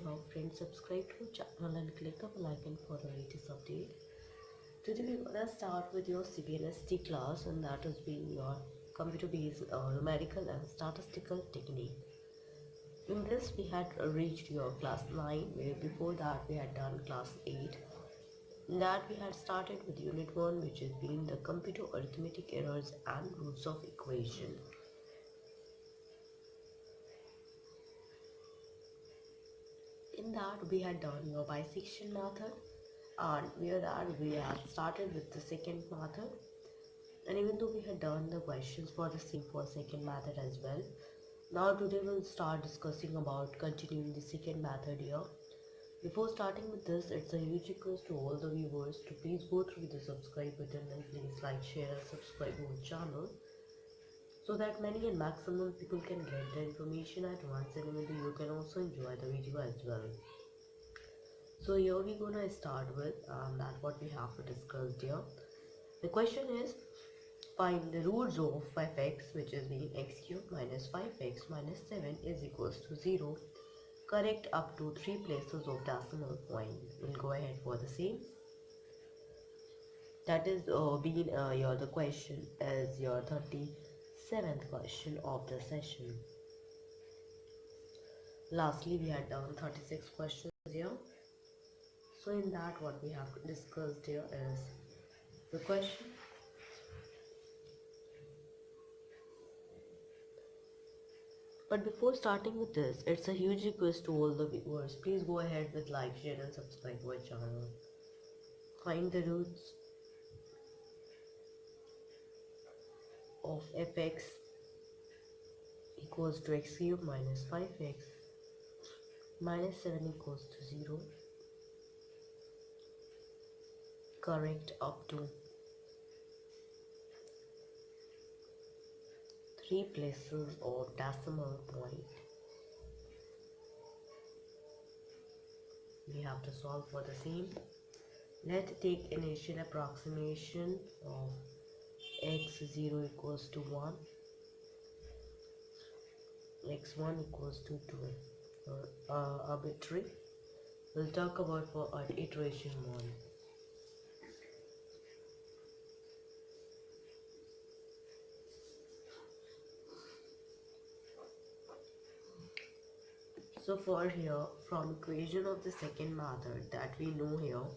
job, friends, subscribe to our channel and click the bell icon for the latest update. Today we're gonna start with your CBNST class, and that has been your computer-based numerical and statistical technique. In this we had reached your class 9, where before that we had done class 8. In that we had started with unit 1, which has been the computer arithmetic errors and roots of equation. In that we had done your bisection method, and we had started with the second method, and even though we had done the questions for the same for second method as well, now today we'll start discussing about continuing the second method here. Before starting with this, it's a huge request to all the viewers to please go through the subscribe button and please like, share and subscribe our channel, so that many and maximum people can get the information at once, and even though you can also enjoy the video as well. So here we're gonna start with that what we have to discuss here. The question is, find the roots of 5x, which is being x cubed minus 5x minus 7 is equals to 0. Correct up to 3 places of decimal point. We'll go ahead for the same. That is the question as your 37th question of the session. Lastly, we had done 36 questions here. So in that what we have discussed here is the question, but before starting with this, it's a huge request to all the viewers, please go ahead with like, share and subscribe to our channel. Find the roots of fx equals to x cubed minus 5x minus 7 equals to 0. Correct up to 3 places of decimal point. We have to solve for the same. Let's take initial approximation of x0 equals to 1, x1 equals to 2, arbitrary. We'll talk about for iteration 1. So for here, from equation of the second method that we know here,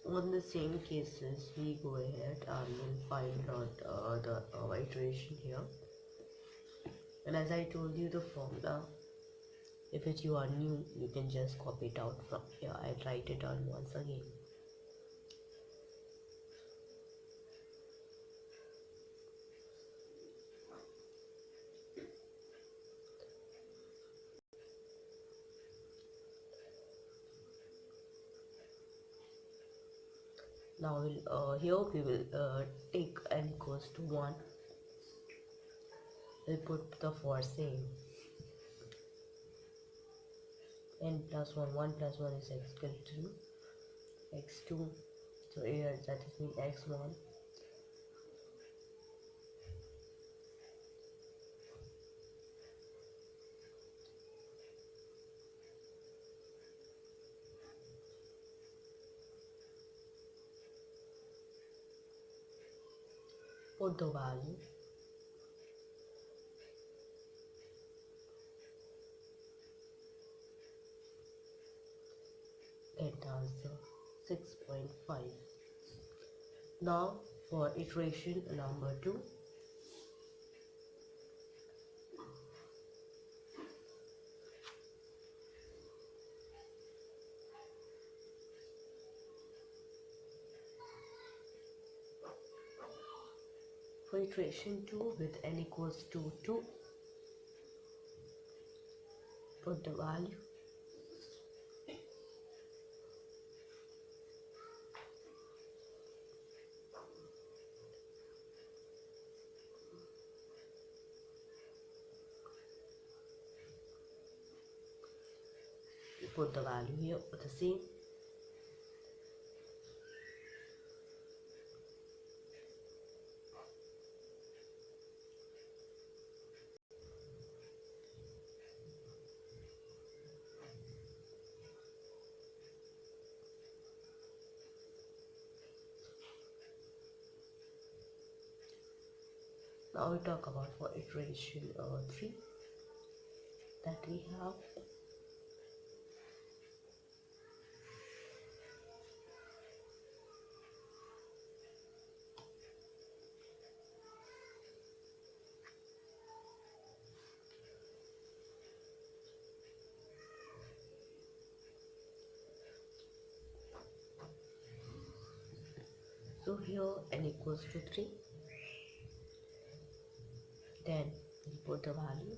on the same cases we go ahead and we'll find out the iteration here. And as I told you the formula, if you are new, you can just copy it out from here. I'll write it down once again. Now here we will take n equals to 1. We'll put the for same. N plus 1, 1 plus 1 is equal to x2. So here that is mean x1. Put the value. Get the answer 6.5. Now for iteration number 2. For iteration 2 with n equals to 2, put the value. Put the value here for the same. Now we talk about for iteration 3 that we have. So here n equals to 3, then we put the value.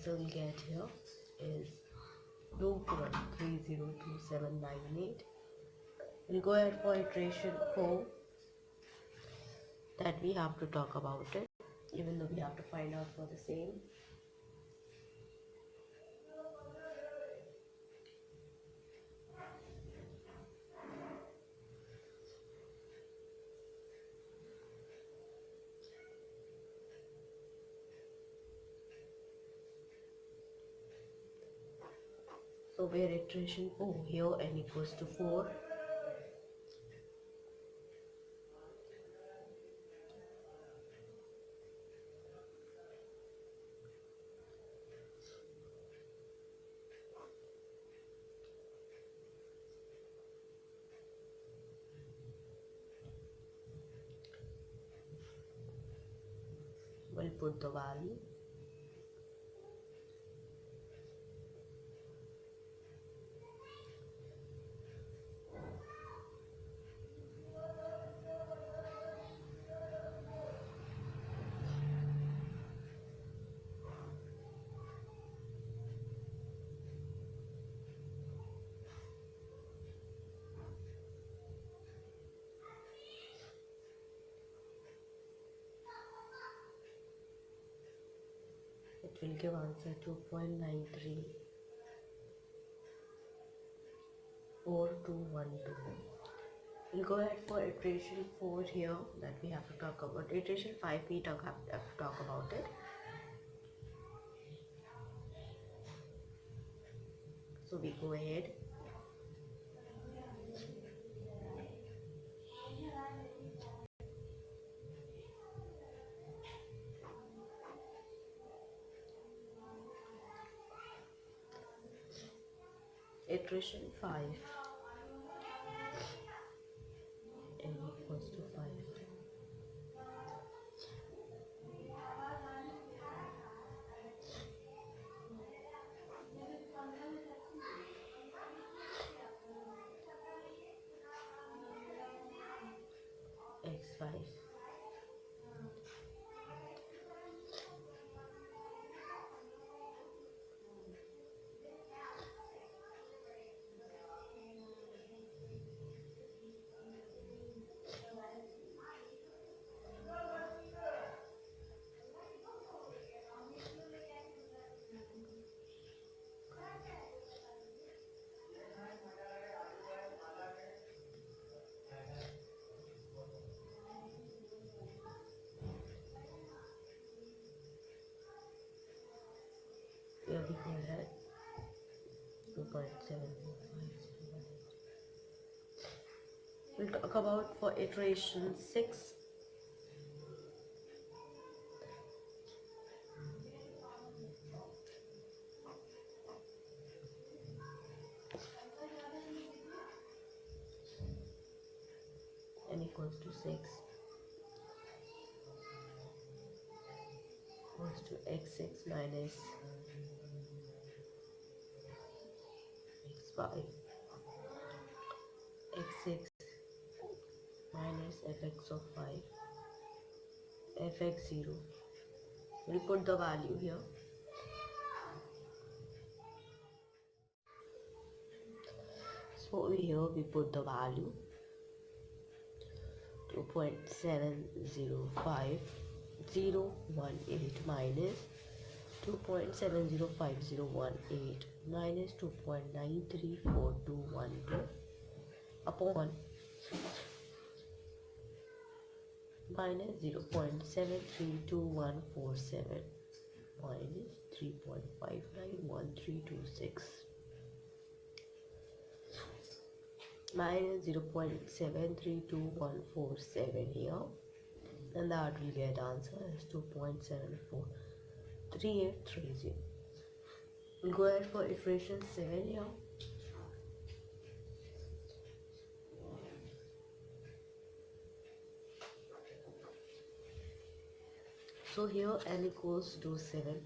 So we get here is 2.302798. We'll go ahead for iteration 4 that we have to talk about it, even though we have to find out for the same. So where iteration 4, here n equals to 4. We'll put the value. It will give answer 2.934212. We'll go ahead for iteration 4 here that we have to talk about. Iteration 5 we have to talk about it. So we go ahead. Iteration 5 n equals to 5. x5. Here we go ahead. 2.745. We'll talk about for iteration 6. N equals to 6 equals to x6 minus x5, x6 minus fx of 5, fx0 We'll put the value here. So here we put the value 2.705018 minus 2.705018 minus 2.934212 upon minus 0.732147 minus 3.591326 minus 0.732147 here, and that will get answer as 2.743830. We'll go ahead for iteration 7 here. So here n equals to 7.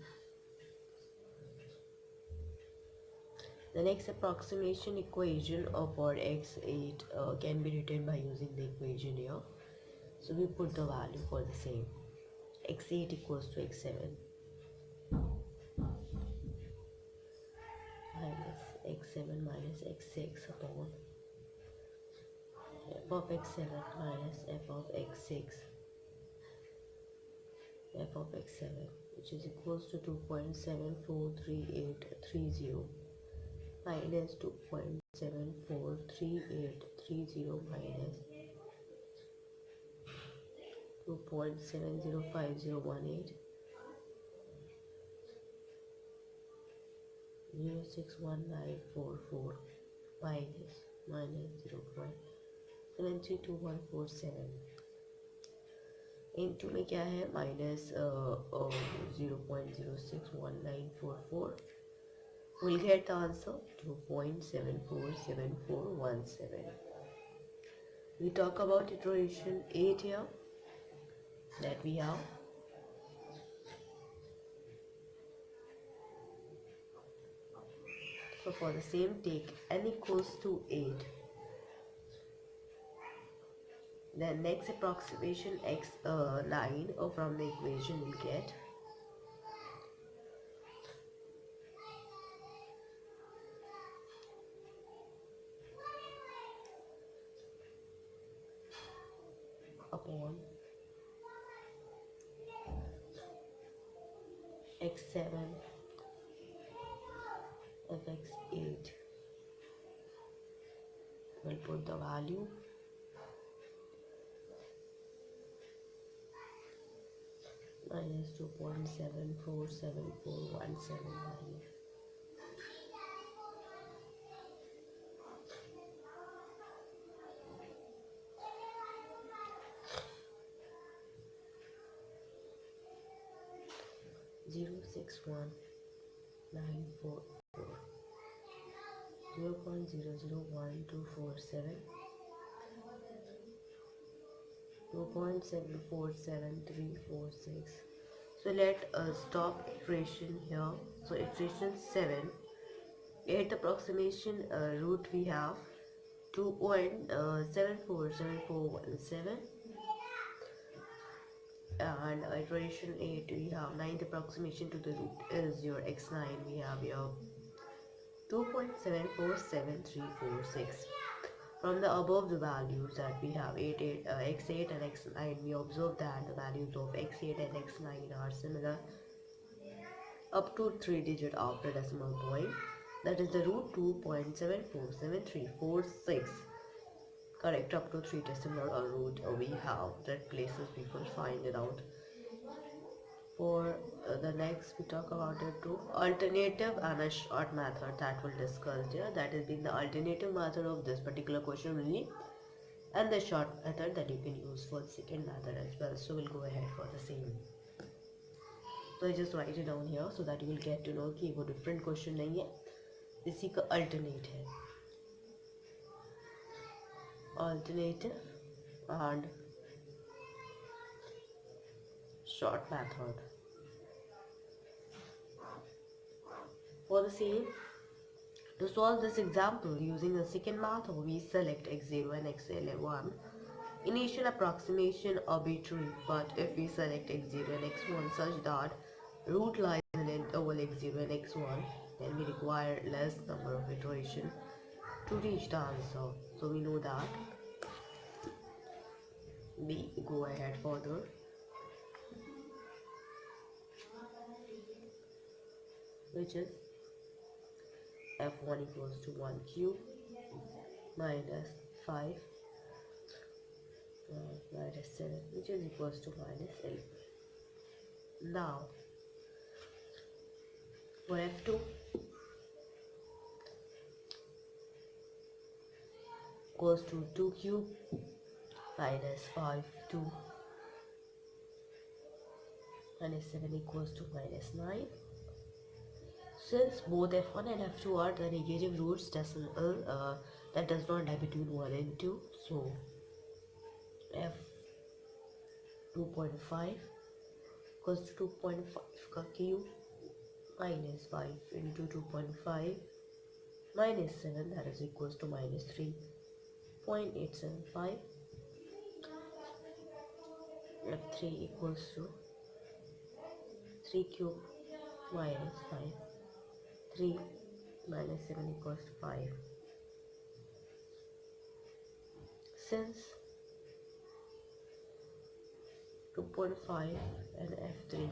The next approximation equation for x8 can be written by using the equation here. So we put the value for the same. x8 equals to x7 minus x7 minus x6 upon f of x7 minus f of x6 f of x7, which is equals to 2.743830 minus 2.743830 minus 2.705018 061944 minus 0.732147 into में क्या है minus 0.061944. We'll get the answer 2.747417. We talk about iteration 8 here, that we have so for the same take n equals to 8. Then next approximation x9 from the equation we'll get upon x7 fx8. We'll put the value minus 2.747417 minus 0.001247 2.747346. So let us stop iteration here. So iteration 7, 8th approximation root we have 2.747417, and iteration 8 we have 9th approximation to the root is your x9. We have your 2.747346. From the above the values that we have x8 and x9, we observe that the values of x8 and x9 are similar up to 3 digit after decimal point, that is the root 2.747346. Correct, up to 3 decimal root we have that places we could find it out. For the next we talk about the two alternative and a short method that we'll discuss here, that is being the alternative method of this particular question only, and the short method that you can use for the second method as well. So we'll go ahead for the same. So I just write it down here so that you will get to know कि वो different question नहीं है, इसी का alternate है, alternative and short method. For the same, to solve this example using the second method, we select x0 and x1. Initial approximation arbitrary, but if we select x0 and x1 such that root lies in an interval x0 and x1, then we require less number of iteration to reach the answer. So we know that we go ahead further. Which is f1 equals to 1 cube minus 5 minus 7, which is equals to minus 8. Now for f2 equals to 2 cube minus 5 2 minus 7 equals to minus 9. Since both f1 and f2 are the negative roots decimal that does not lie between 1 and 2, so f 2.5 equals to 2.5 cube minus 5 into 2.5 minus 7, that is equals to minus 3.875. f3 equals to 3 cube minus 5, 3 minus 7 equals to 5. Since 2.5 and f3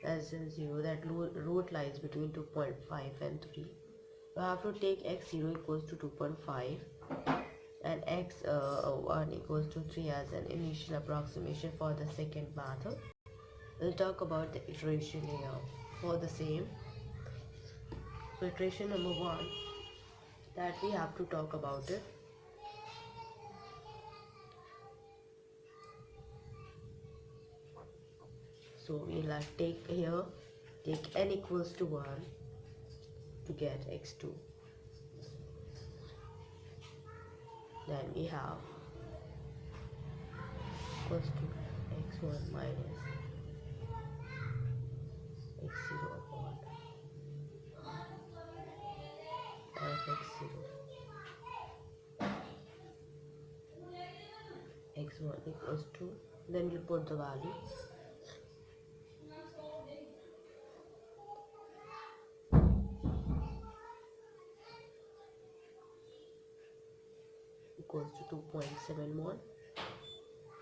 less than 0, that root lies between 2.5 and 3, you have to take x0 equals to 2.5 and x1 equals to 3 as an initial approximation for the second method. We'll talk about the iteration here for the same. So iteration number 1 that we have to talk about it. So we'll take n equals to 1 to get x2. Then we have equals to x1 minus x0 upon f x0. x1 equals to, then you put the value equals to 2.71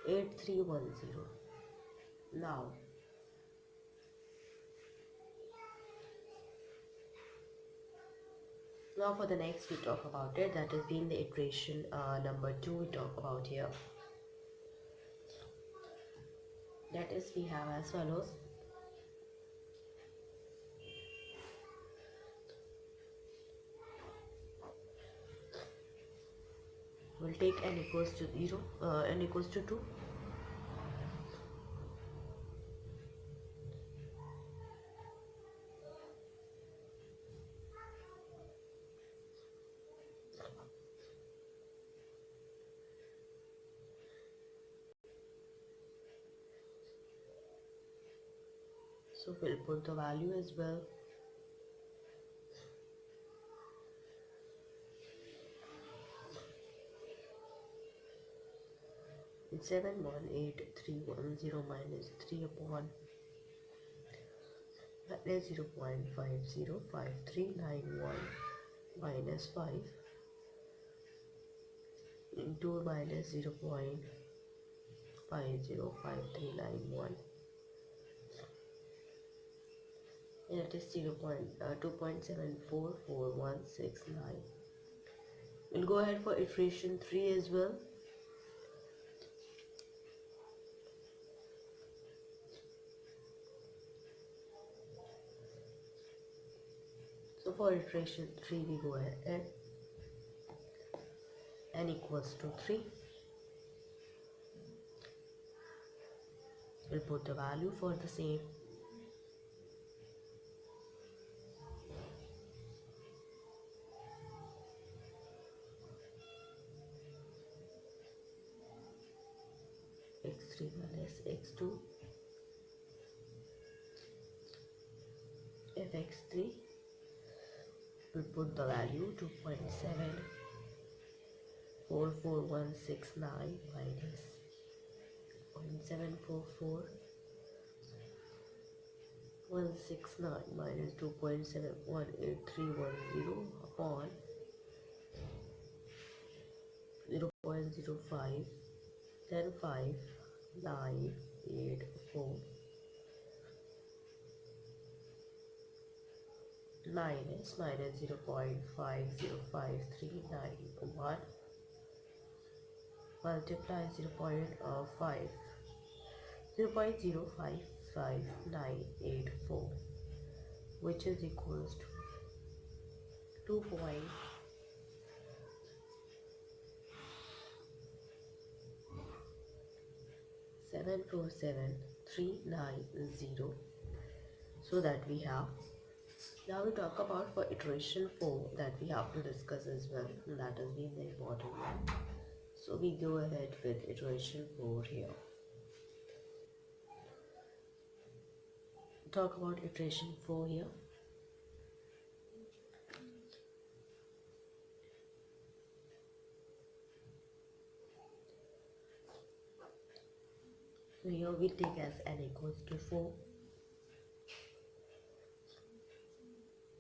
8310. Now for the next we talk about it, that is being the iteration number 2 we talk about here. That is, we have as follows. We'll take n equals to 0, n equals to 2. So we'll put the value as well. It's 718,310 minus 3 upon minus 0.505391 minus 5 into minus 0.505391. And it is 2.744169. We'll go ahead for iteration 3 as well. So for iteration 3 we go ahead, n equals to 3. We'll put the value for the same. x3 minus x2 fx3. We'll put the value 2.744169 minus 0.744 169 minus 2.718310 upon 0.05 105 984 minus 0.505391 multiply 0.055984, which is equals to 2.747390. So that we have. Now we talk about for iteration 4 that we have to discuss as well, and that has been the important one. So we go ahead with iteration 4 here. Talk about iteration 4 here. So here we take as n equals to 4.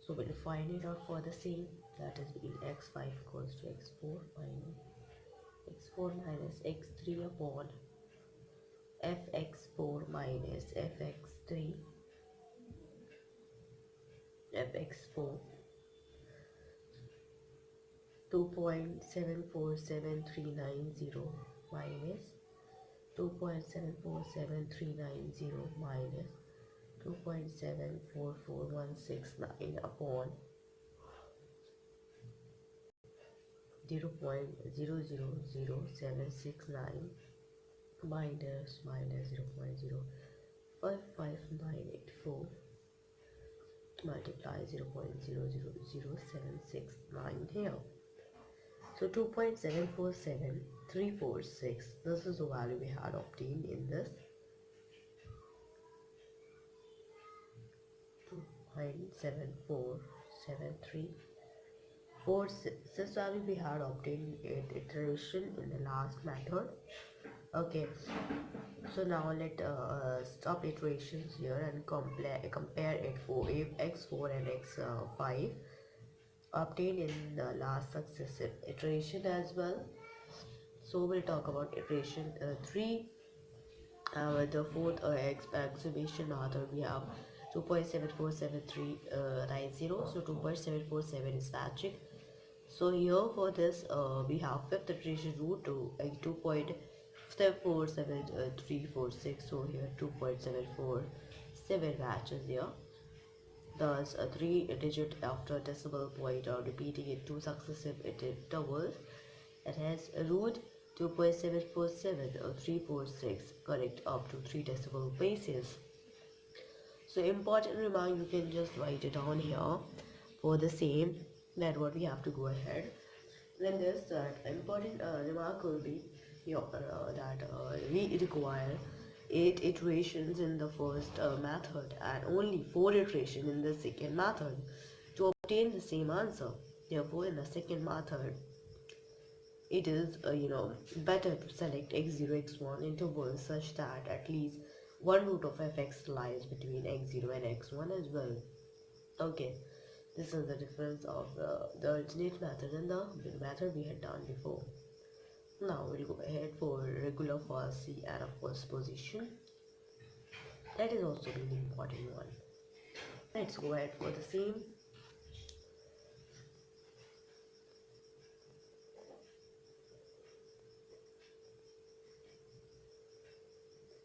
So we'll find it out for the same, that is in x5 equals to x4 minus x3 upon fx4 minus fx3 fx4 2.747390 minus 2.747390 minus 2.744169 upon 0.000769 minus 0.055984 multiply 0.000769 here. So 2.747346, this is the value we had obtained in this 2.747346. This value we had obtained in iteration in the last method. Okay, so now let stop iterations here and compare it for if x4 and x5 obtained in the last successive iteration as well. So we'll talk about iteration 3 with the fourth exhibition method. We have 2.747390, so 2.747 is magic. So here for this we have fifth iteration root to 2.747346, so here 2.747 matches here. Thus, a 3-digit after decimal point or repeating it two successive intervals. It has a root 2.747 or 346 correct up to 3 decimal places. So important remark, you can just write it down here for the same. That what we have to go ahead. Then this important remark will be here that we require 8 iterations in the first method and only 4 iterations in the second method to obtain the same answer. Therefore, in the second method, it is better to select x0 x1 intervals such that at least one root of fx lies between x0 and x1 as well. Okay, this is the difference of the alternate method and the method we had done before. Now we'll go ahead for regular falsy and a false position. That is also really important one. Let's go ahead for the same.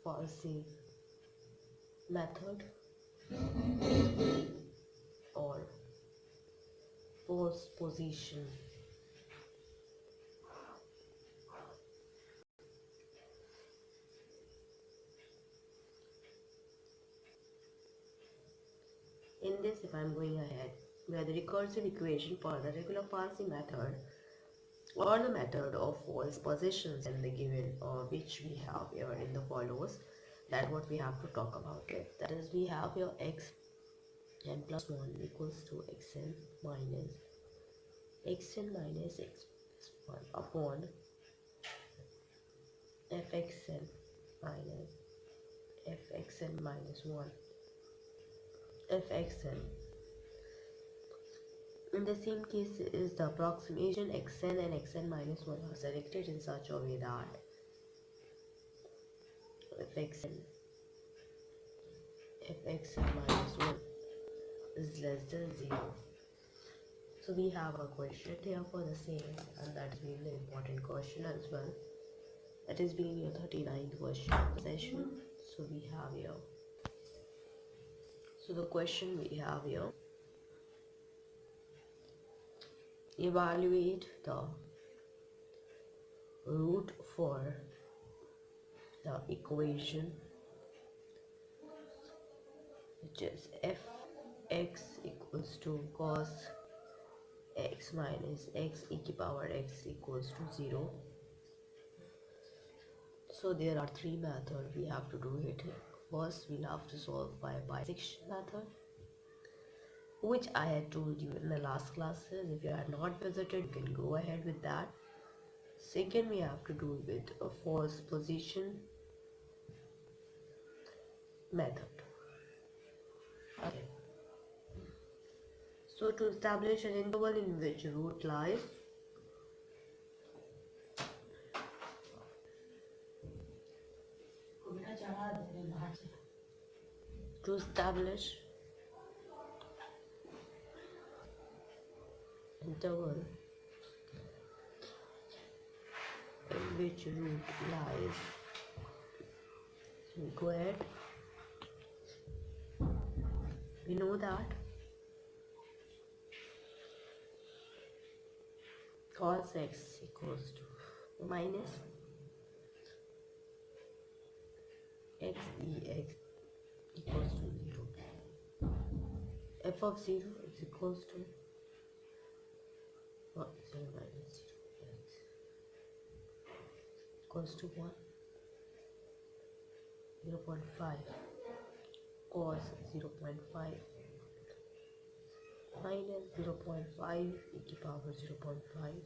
Falsy method or false position. In this, if I'm going ahead, where the recursive equation for the regular falsy method or the method of false positions in the given which we have here in the follows, that what we have to talk about it. That is, we have here x n plus 1 equals to xn minus x minus x plus 1 upon fxn minus fxn minus 1 fxn. In the same case is the approximation xn and xn minus 1 are selected in such a way that fxn minus 1 is less than 0. So we have a question here for the same, and that's been the important question as well. That is being your 39th question of the session. So we have here. So the question we have here. Evaluate the root for the equation which is fx equals to cos x minus x e to power x equals to 0. So there are three methods we have to do it. First, we'll have to solve by bisection method, which I had told you in the last classes. If you had not visited, you can go ahead with that. Second, we have to do with a first position method. Okay. So to establish an interval in which root lies, to establish interval in which root lies, so we go ahead. We know that cos x equals to minus x e x equals to 0. F of 0 is equals to 0 minus 0 x equals to 1, 0.5 cos 0.5 minus 0.5 e to power 0.5,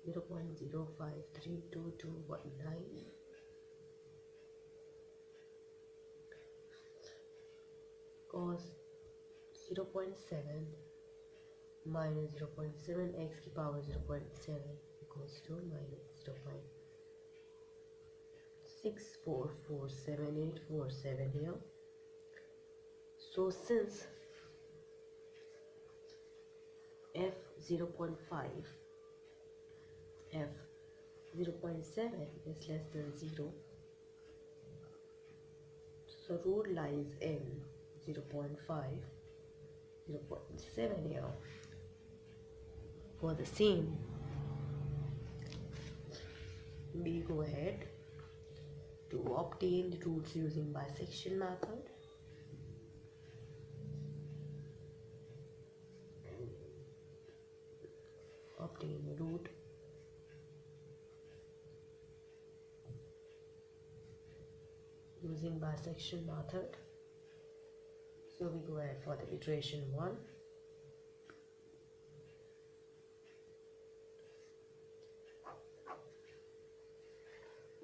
0.053219 cos 0.7 minus 0.7 x to power 0.7 equals to minus 0.644747 here. So since f 0.5, f 0.7 is less than 0, so root lies in 0.5, 0.7 here. For the same, we go ahead to obtain the roots using bisection method. Obtain the root using bisection method. So we go ahead for the iteration 1.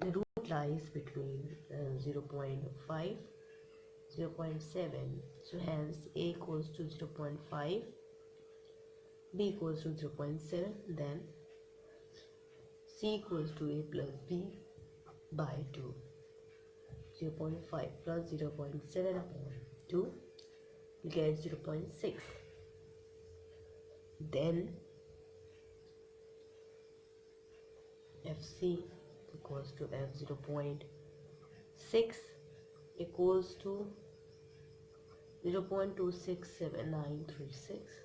The root lies between 0.5, 0.7. So hence a equals to 0.5, b equals to 0.7, then c equals to a plus b by 2. 0.5 plus 0.7 upon 2, we get 0.6. Then fc equals to f 0.6 equals to 0.267936.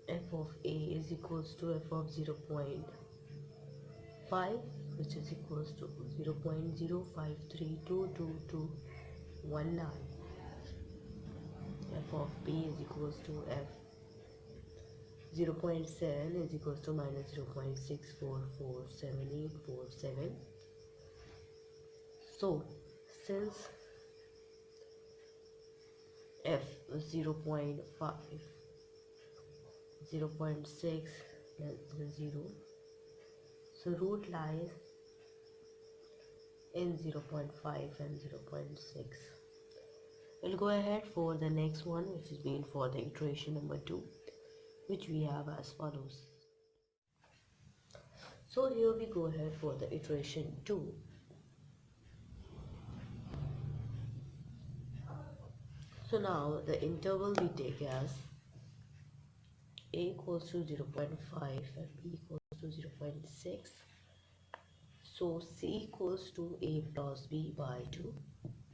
F of a is equals to f of 0.5, which is equals to 0.05322219. F of b is equals to f 0.7 is equals to minus 0.644747. So since f 0.5, 0.6 less than 0, so root lies in 0.5 and 0.6. We'll go ahead for the next one, which is been for the iteration number 2, which we have as follows. So here we go ahead for the iteration 2. So now the interval we take as a equals to 0.5 and b equals to 0.6. So c equals to a plus b by 2,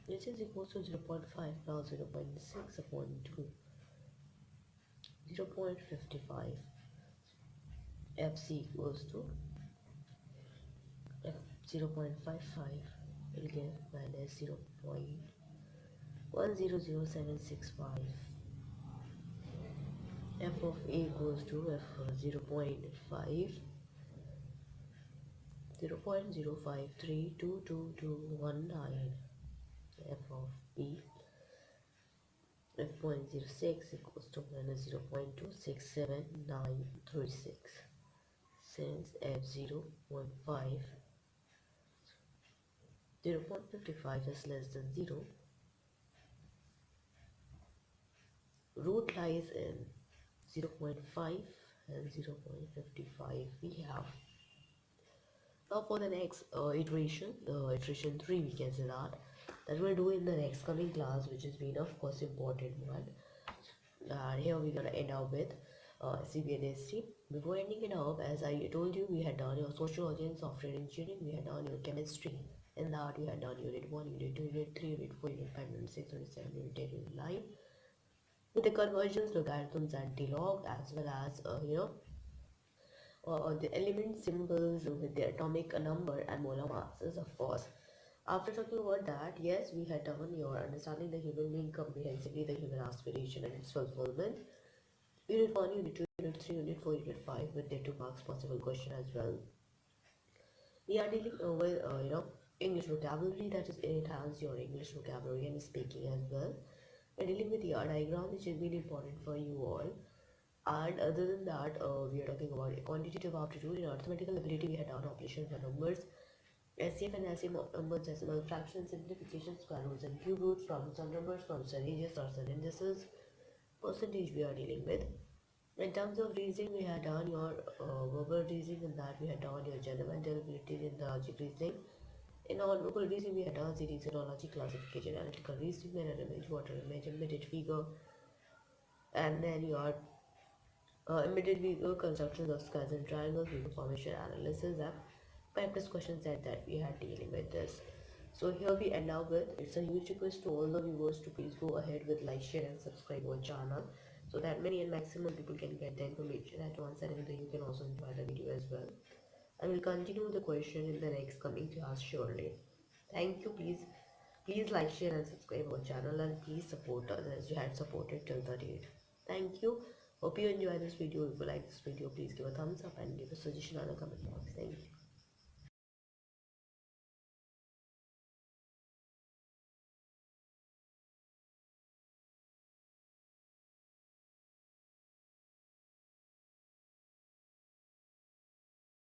which is equals to 0.5 plus 0.6 upon 2, 0.55. fc equals to f 0.55 will give minus 0.100765. F of a equals to f 0.5 0.05322219. F of b f.06 equals to minus 0.267936. Since f 0.55 is less than 0, root lies in 0.5 and 0.55 we have. Now for the next iteration, the iteration 3, we can say that we'll do in the next coming class, which has been of course important one. And here we're gonna end up with CBNST. Before ending it up, as I told you, we had done your sociology and software engineering, we had done your chemistry, and that we had done unit 1, unit 2, unit 3, unit 4, unit 5, unit 6, unit 7, unit 8, unit 9, with the conversions, logarithms, anti-log, as well as the element symbols with the atomic number and molar masses, of course. After talking about that, yes, we had done your understanding the human being comprehensively, the human aspiration and its fulfillment. Unit 1, Unit 2, Unit 3, Unit 4, Unit 5 with their 2 marks possible question as well. We are dealing with English vocabulary, that is enhance your English vocabulary and speaking as well. We're dealing with the diagram, which has been important for you all. And other than that, we are talking about quantitative aptitude. In arithmetical ability, we had done operation for numbers, SCF and LCM numbers, decimal fractions, simplification, square roots and cube roots, problems on numbers, problems on ages, or on indices, percentage we are dealing with. In terms of reasoning, we had done your verbal reasoning, and that we had done your general mental ability in the logic reasoning. In non-verbal reasoning, we had done series, logic, classification, analytical reasoning, mirror image, water image, embedded figure, and then your embedded vehicle constructions of squares and triangles, vehicle formation analysis, and practice questions that we had dealing with this. So here we end up with, it's a huge request to all the viewers to please go ahead with like, share and subscribe our channel, so that many and maximum people can get the information at once, and you can also enjoy the video as well. I will continue the question in the next coming class surely. Thank you. Please like, share and subscribe our channel, and please support us as you had supported till the date. Thank you. Hope you enjoy this video. If you like this video, please give a thumbs up and give a suggestion on the comment box. Thank you.